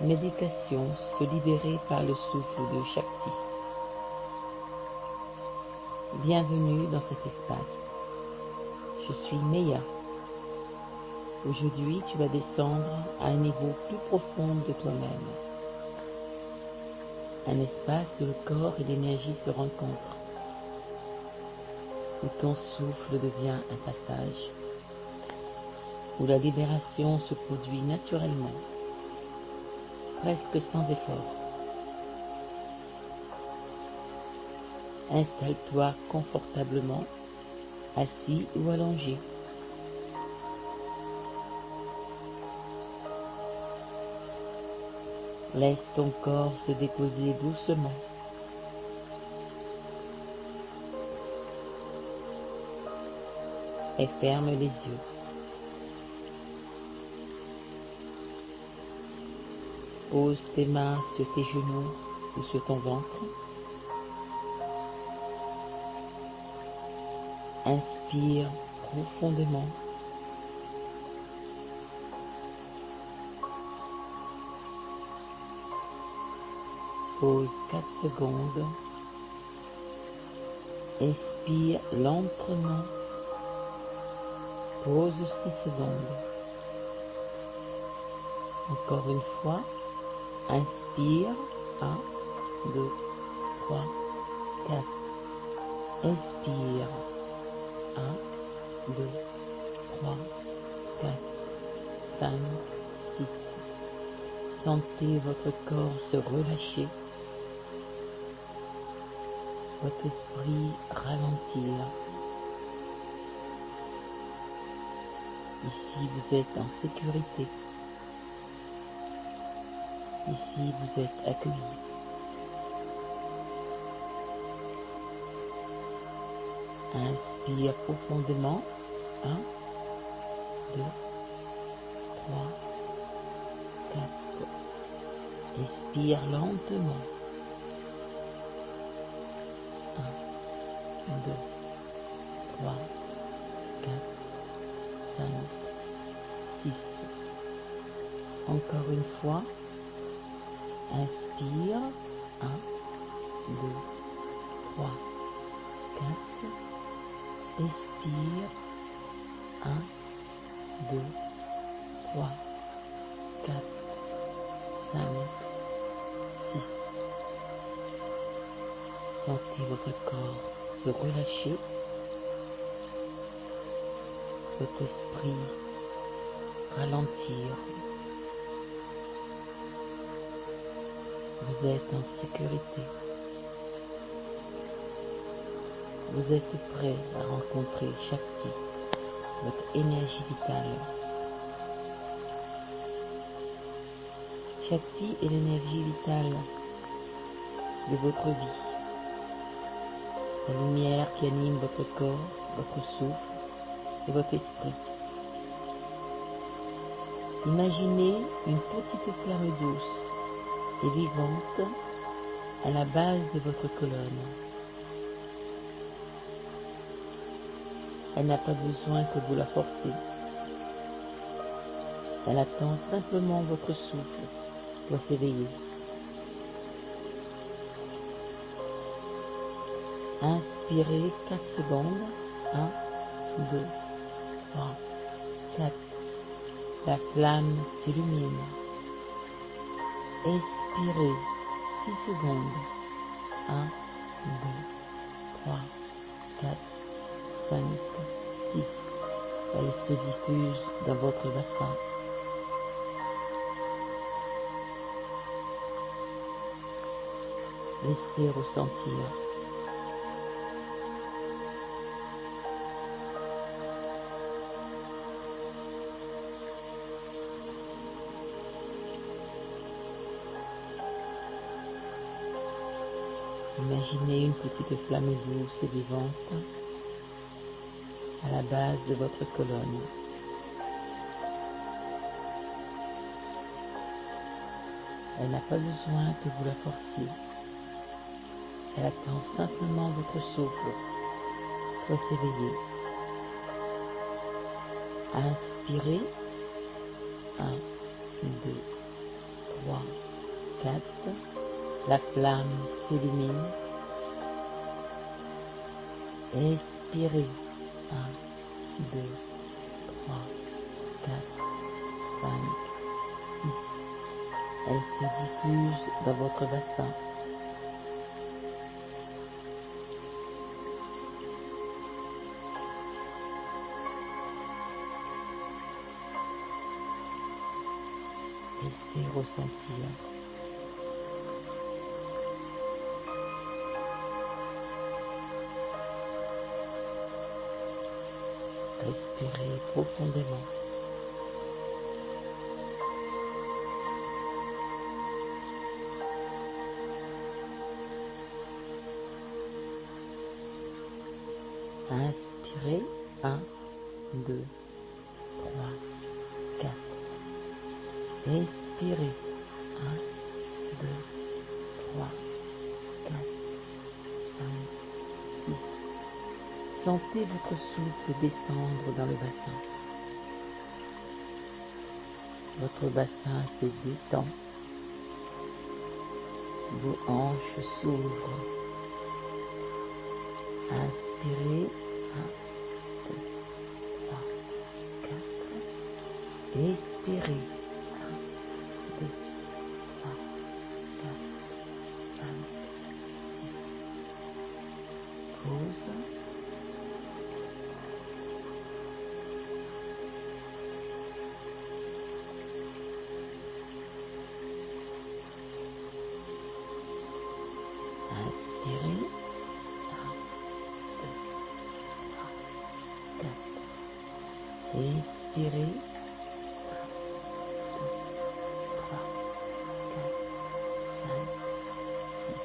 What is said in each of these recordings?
méditation, se libérer par le souffle de Shakti. Bienvenue dans cet espace. Je suis Meya. Aujourd'hui, tu vas descendre à un niveau plus profond de toi-même. Un espace où le corps et l'énergie se rencontrent, où ton souffle devient un passage, où la libération se produit naturellement, presque sans effort. Installe-toi confortablement, assis ou allongé. Laisse ton corps se déposer doucement. Et ferme les yeux. Pose tes mains sur tes genoux ou sur ton ventre. Inspire profondément. Pose 4 secondes. Expire lentement. Pose 6 secondes. Encore une fois. Inspire. 1, 2, 3, 4. Expire. 1, 2, 3, 4, 5, 6. Sentez votre corps se relâcher, votre esprit ralentir. Ici, vous êtes en sécurité. Ici, vous êtes accueilli. Inspire profondément. 1, 2, 3, 4. Expire lentement. 1, 2, 3, 4, 5, 6. Encore une fois. Inspire. 1, 2, 3, 4. Expire. 1, 2, 3, 4, 5, 6. Sentez votre corps se relâcher, votre esprit ralentir. Vous êtes en sécurité. Vous êtes prêt à rencontrer Shakti, votre énergie vitale. Shakti est l'énergie vitale de votre vie. La lumière qui anime votre corps, votre souffle et votre esprit. Imaginez une petite flamme douce et vivante à la base de votre colonne. Elle n'a pas besoin que vous la forciez. Elle attend simplement votre souffle pour s'éveiller. Inspirez 4 secondes. 1, 2, 3, 4. La flamme s'illumine. Expirez 6 secondes. 1, 2, 3, 4, 5, 6. Elle se diffuse dans votre bassin. Laissez ressentir. Imaginez une petite flamme douce et vivante à la base de votre colonne. Elle n'a pas besoin que vous la forciez. Elle attend simplement votre souffle pour s'éveiller. Inspirez. 1, 2, 3, 4. La flamme s'illumine. Expirez. 1, 2, 3, 4, 5, 6. Elle se diffuse dans votre bassin. Laissez ressentir. Respirez profondément. Inspirez. 1, 2, 3, 4. Expirez. 1, 2, 3, 4, 5, 6. Sentez votre souffle descendre dans le bassin. Votre bassin se détend. Vos hanches s'ouvrent. Inspirez. 1, 2, 3, 4. Expirez. 1, 2, 3, 4, 5, 6. Pause. Inspirez. 1, 2, 3, 4. Expirez. 1, 2, 3, 4, 5, 6.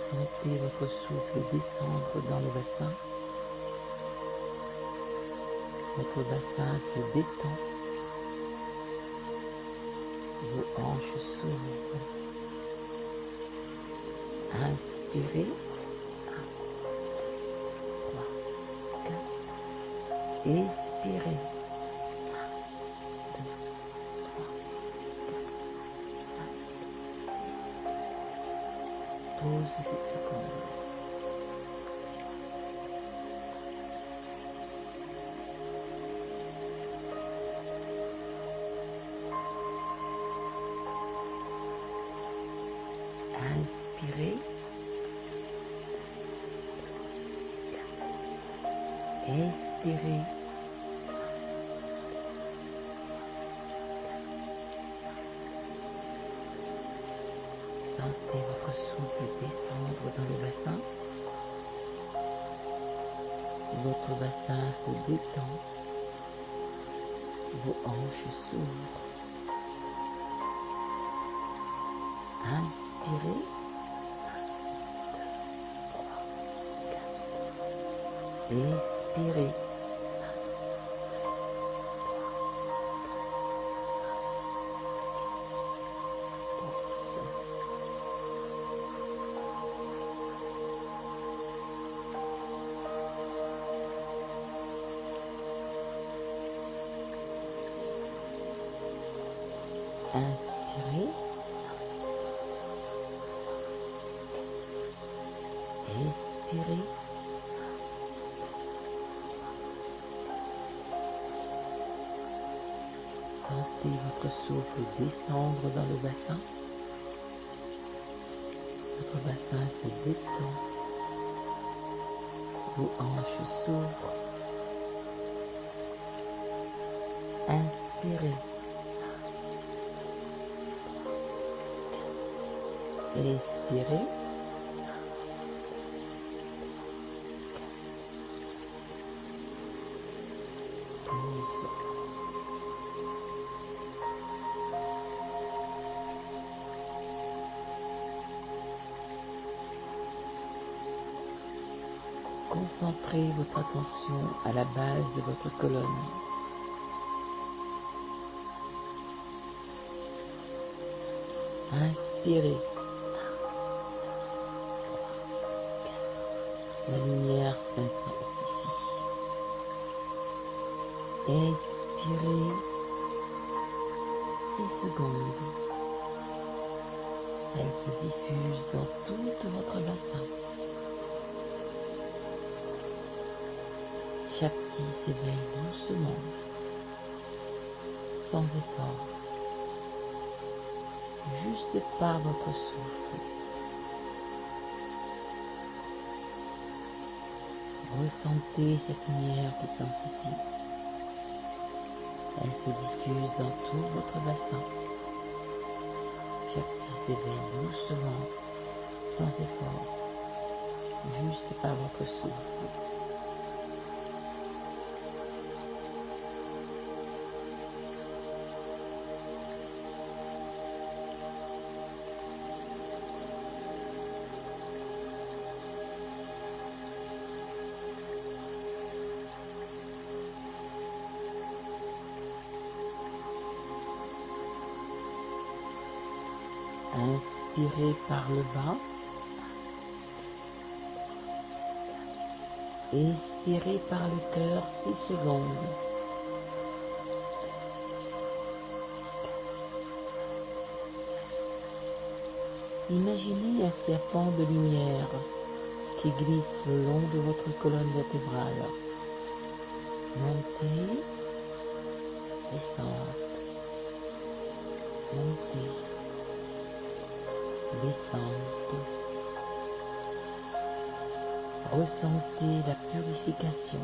Sentez votre souffle descendre dans le bassin. Votre bassin se détend. Vos hanches s'ouvrent. Inspirez. 1, 2, 3, 4. Expirez. 1, 2, 3, 4, 5, 6. Pause 10 secondes. Inspirez. Expirez. Sentez votre souffle descendre dans le bassin. Votre bassin se détend. Vos hanches s'ouvrent. Inspirez. 1, 2, 3, 4. Expirez. 1. Inspirez. Expirez. Sentez votre souffle descendre dans le bassin. Votre bassin se détend. Vos hanches s'ouvrent. Inspirez. Expirez. Pause. Concentrez votre attention à la base de votre colonne. Inspirez. La lumière s'intensifie. Expirez. 6 secondes. Elle se diffuse dans tout votre bassin. Shakti s'éveille doucement, sans effort, juste par votre souffle. Ressentez cette lumière qui s'amplifie. Elle se diffuse dans tout votre bassin. Shakti s'éveille doucement, sans effort, juste par votre souffle. Inspirez par le bas, expirez par le cœur 6 secondes. Imaginez un serpent de lumière qui glisse le long de votre colonne vertébrale. Montez, descendez, montez, descendez. Ressentez la purification,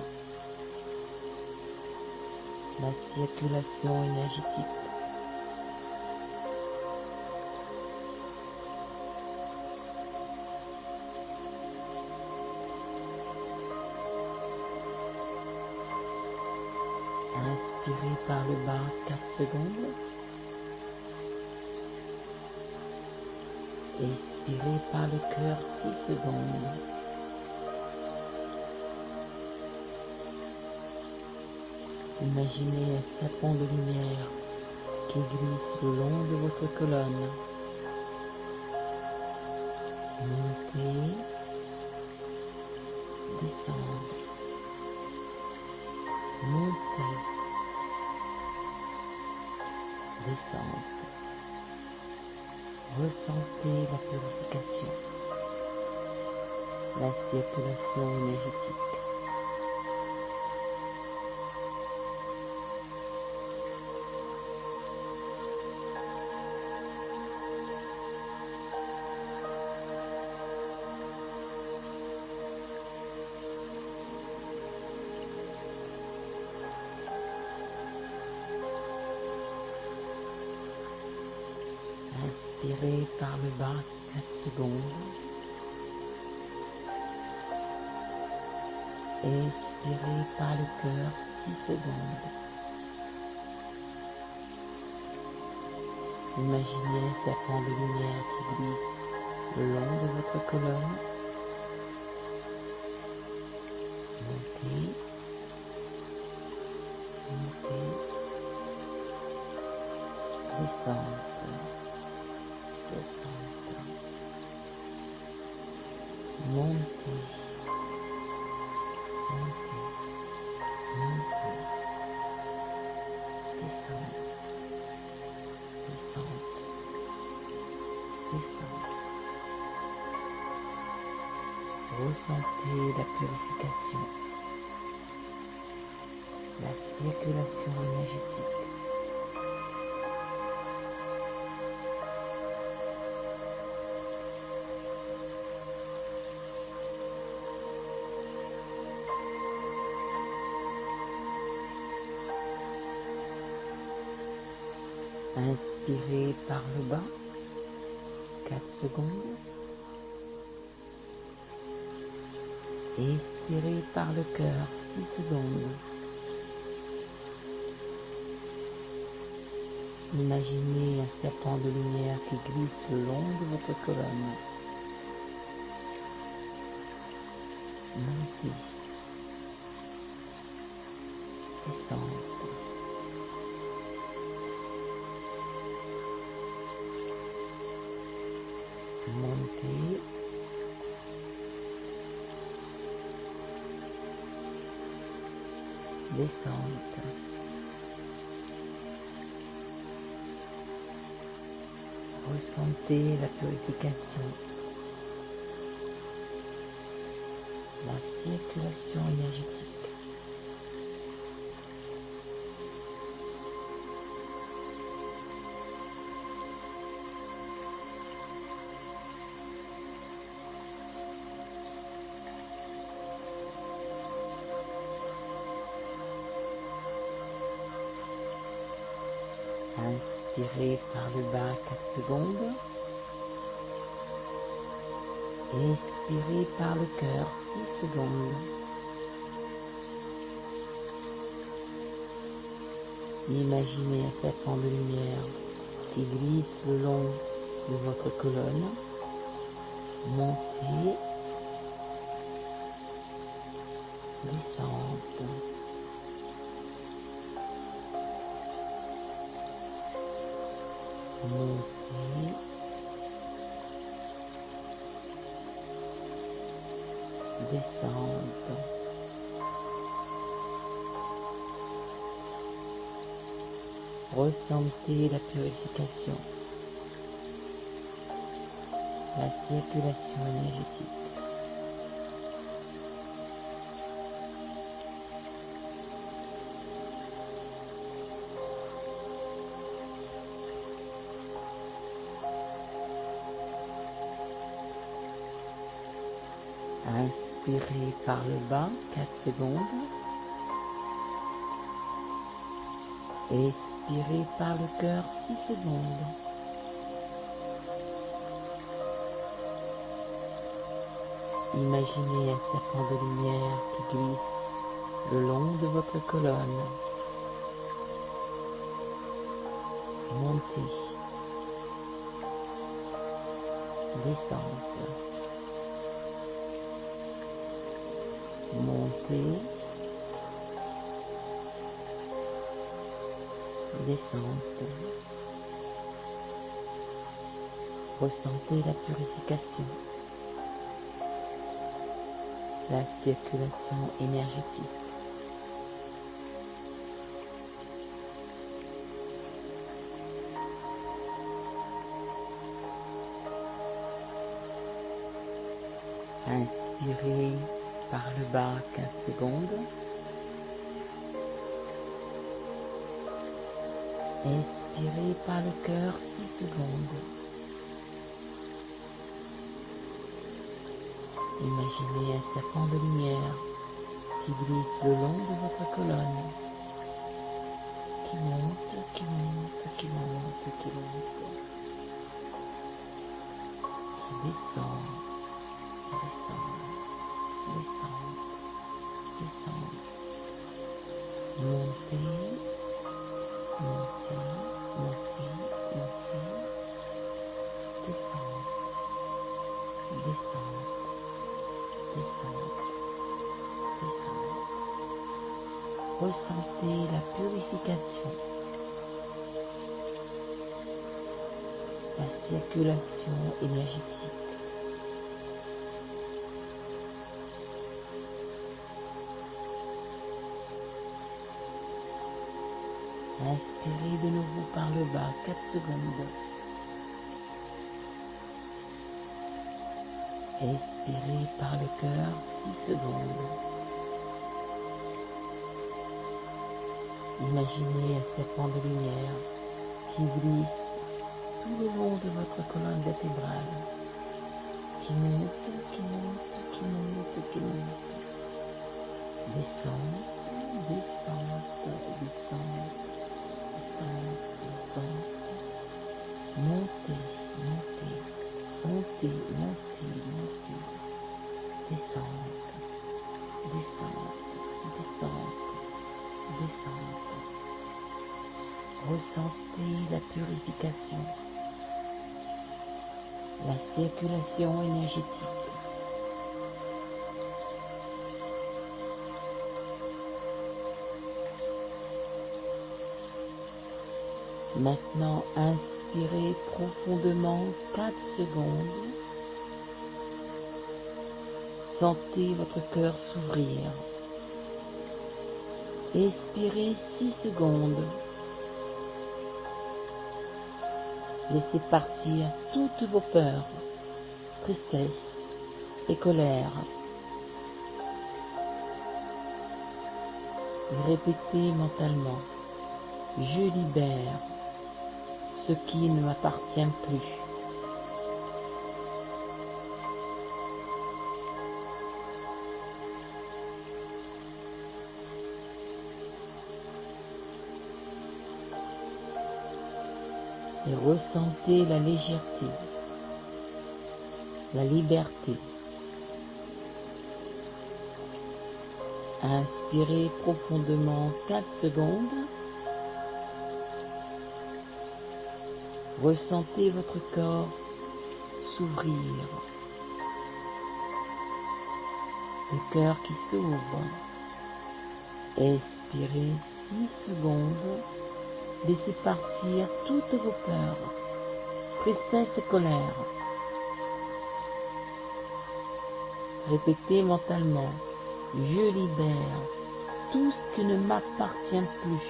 la circulation énergétique. Inspirez par le bas 4 secondes. Expirez par le cœur 6 secondes. Imaginez un serpent de lumière qui glisse le long de votre colonne. Montez, descendez, montez, descendez. Ressentez la purification, la circulation énergétique. Inspirez par le bas 4 secondes. Expirez par le cœur 6 secondes. Imaginez un serpent de lumière qui glisse le long de votre colonne. Montez, montez, descendez, descendez, montez, montez, montez, descendez, descendez, descendez. Ressentez la purification, la circulation énergétique. Inspirez par le bas, 4 secondes. Expirez par le cœur, 6 secondes. Imaginez un serpent de lumière qui glisse le long de votre colonne. Montez, descendez. Montez, descendez. Ressentez la purification, la circulation énergétique. Inspirez par le bas 4 secondes. Expirez par le cœur 6 secondes. Imaginez un serpent de lumière qui glisse le long de votre colonne. Montez, descente. Montez, descente. Ressentez la purification, la circulation énergétique. Inspirez par le bas 4 secondes. Expirez par le cœur 6 secondes. Imaginez un serpent de lumière qui glisse le long de votre colonne. Montez, descente. Montez, descente. Ressentez la purification, la circulation énergétique. Inspirez par le bas 4 secondes. Expirez par le cœur 6 secondes. Imaginez un serpent de lumière qui glisse le long de votre colonne, qui monte, qui monte, qui monte, qui monte, qui descend, descend, descend, descend. Montez, montez, montez, montez, descend, descend, descend, descend. Ressentez la purification, la circulation énergétique. Inspirez de nouveau par le bas 4 secondes. Expirez par le cœur 6 secondes. Imaginez un serpent de lumière qui glisse tout le long de votre colonne vertébrale, qui monte, qui monte, qui monte, qui monte. Descente, descente, descente, descente, descente. Montez, montez, montez, montez, montez. Descente, descente, descente, descente. Ressentez la purification, la circulation énergétique. Maintenant, inspirez profondément 4 secondes. Sentez votre cœur s'ouvrir. Expirez 6 secondes. Laissez partir toutes vos peurs, tristesse et colère. Répétez mentalement, je libère ce qui ne m'appartient plus. Et ressentez la légèreté, la liberté. Inspirez profondément 4 secondes. Ressentez votre corps s'ouvrir. Le cœur qui s'ouvre. Expirez 6 secondes. Laissez partir toutes vos peurs, tristesse et colère. Répétez mentalement, je libère tout ce qui ne m'appartient plus.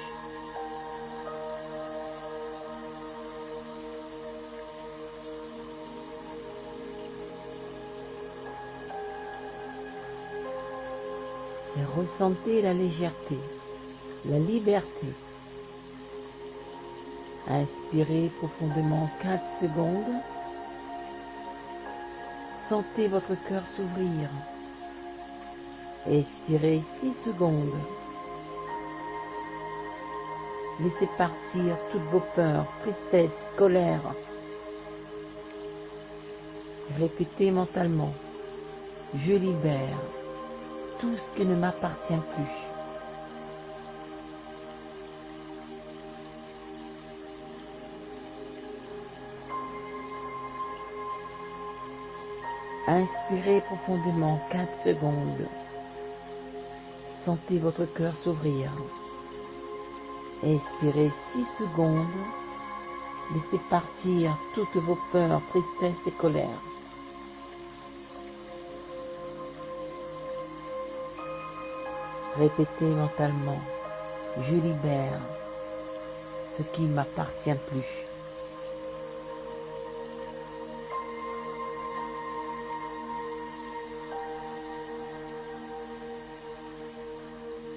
Et ressentez la légèreté, la liberté. Inspirez profondément 4 secondes. Sentez votre cœur s'ouvrir. Expirez 6 secondes. Laissez partir toutes vos peurs, tristesse, colère. Répétez mentalement, je libère tout ce qui ne m'appartient plus. Inspirez profondément 4 secondes. Sentez votre cœur s'ouvrir. Expirez 6 secondes. Laissez partir toutes vos peurs, tristesse et colère. Répétez mentalement, je libère ce qui ne m'appartient plus.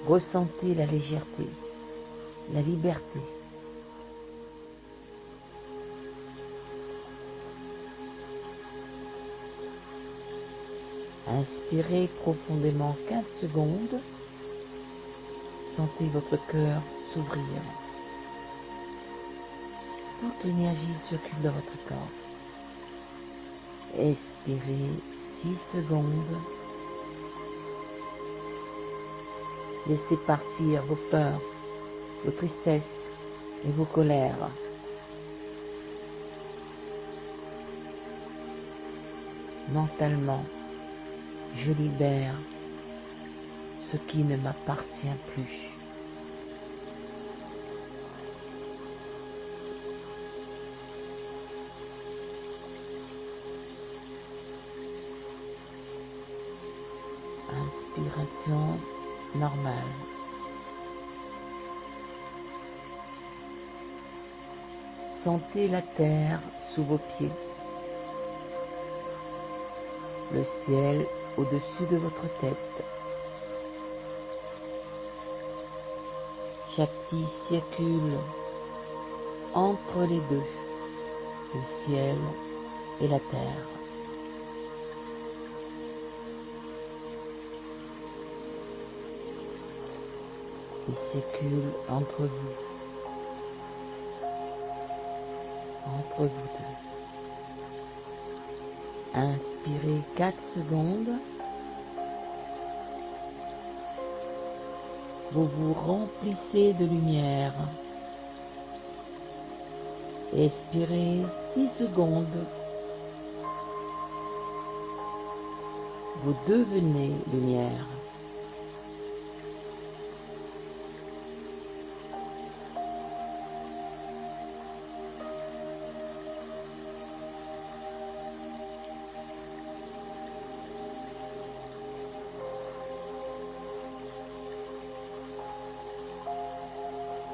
Ressentez la légèreté, la liberté. Inspirez profondément 4 secondes. Sentez votre cœur s'ouvrir. Toute l'énergie circule dans votre corps. Expirez 6 secondes. Laissez partir vos peurs, vos tristesses et vos colères. Mentalement, je libère ce qui ne m'appartient plus. Inspiration normale. Sentez la terre sous vos pieds, le ciel au-dessus de votre tête. Chaque petit circule entre les deux, le ciel et la terre. Il circule entre vous deux. Inspirez 4 secondes. Vous vous remplissez de lumière. Expirez 6 secondes. Vous devenez lumière.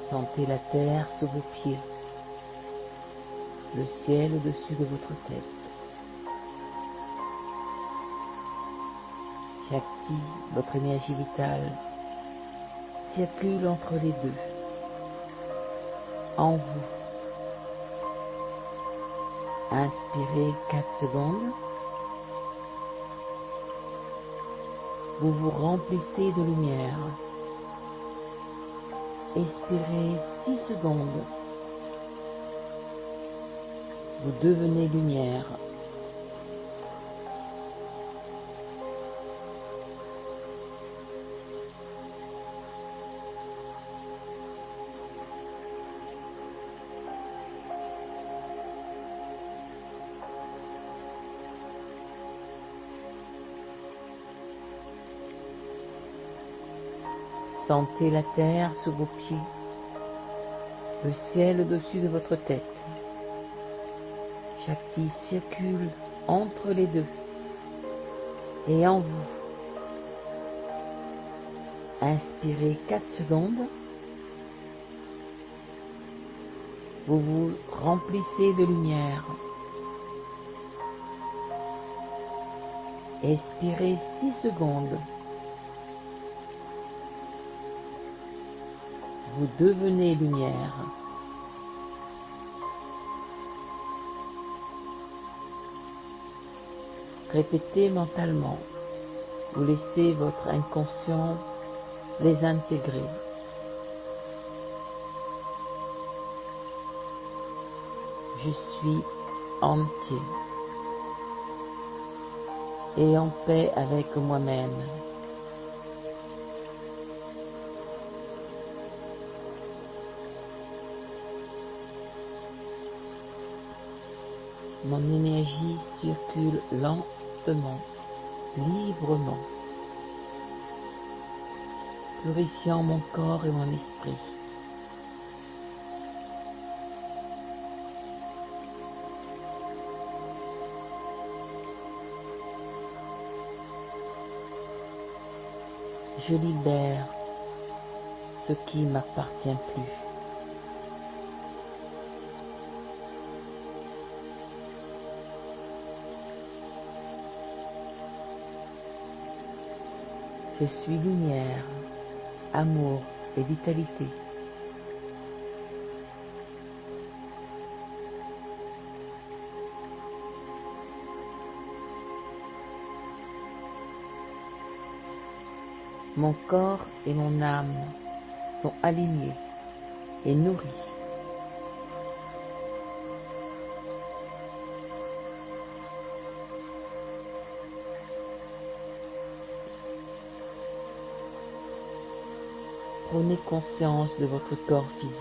Sentez la terre sous vos pieds. le ciel au-dessus de votre tête. Shakti, votre énergie vitale, circule entre les deux, en vous. Inspirez 4 secondes. Vous vous remplissez de lumière. Expirez 6 secondes. Vous devenez lumière. Sentez la terre sous vos pieds, le ciel au-dessus de votre tête. Shakti circule entre les deux et en vous. Inspirez 4 secondes. Vous vous remplissez de lumière. Expirez 6 secondes. Vous devenez lumière. Répétez mentalement. Vous laissez votre inconscient les intégrer. Je suis entier et en paix avec moi-même. Mon énergie circule lentement, librement, purifiant mon corps et mon esprit. Je libère ce qui ne m'appartient plus. Je suis lumière, amour et vitalité. Mon corps et mon âme sont alignés et nourris. Prenez conscience de votre corps physique.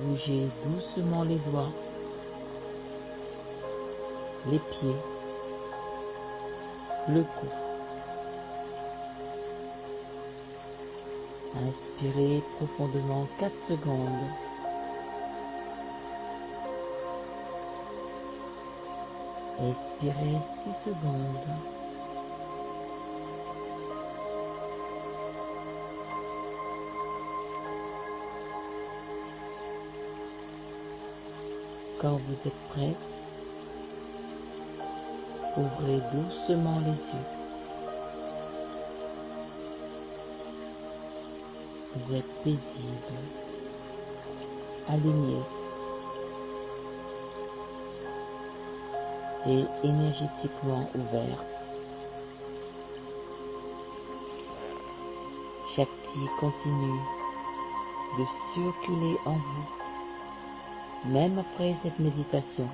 Bougez doucement les doigts, les pieds, le cou. Inspirez profondément 4 secondes. Expirez 6 secondes. Quand vous êtes prêt, ouvrez doucement les yeux. Vous êtes paisible, aligné et énergétiquement ouvert. Shakti continue de circuler en vous, même après cette méditation.